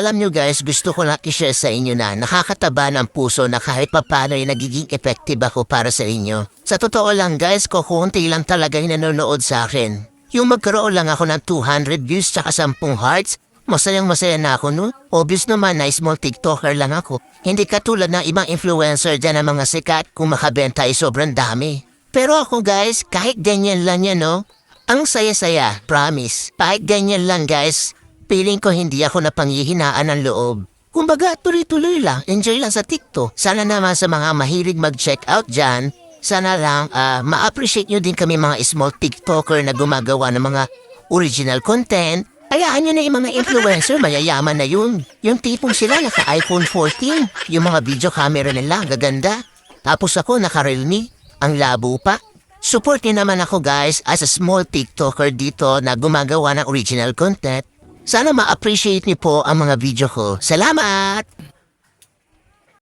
Alam nyo guys, gusto ko lang i-share sa inyo na nakakataba ng puso na kahit papano ay nagiging effective ako para sa inyo. Sa totoo lang guys, kukunti lang talaga yung nanonood sa akin. Yung magkaroon lang ako ng 200 views tsaka 10 hearts, masayang masaya na ako no? Obvious naman na small TikToker lang ako. Hindi katulad ng ibang influencer dyan ng mga sikat kung makabenta ay sobrang dami. Pero ako guys, kahit ganyan lang yan no? Ang saya-saya, promise. Kahit ganyan lang guys, feeling ko hindi ako napanghihinaan ng loob. Kumbaga, tuloy-tuloy lang. Enjoy lang sa TikTok. Sana naman sa mga mahilig mag-check out dyan, sana lang ma-appreciate nyo din kami mga small TikToker na gumagawa ng mga original content. Hayaan nyo na yung mga influencer, mayayaman na yun. Yung tipong sila naka-iPhone 14. Yung mga video camera nila, gaganda. Tapos ako naka-Realme, ang labo pa. Support nyo naman ako guys as a small TikToker dito na gumagawa ng original content. Sana ma-appreciate niyo po ang mga video ko. Salamat!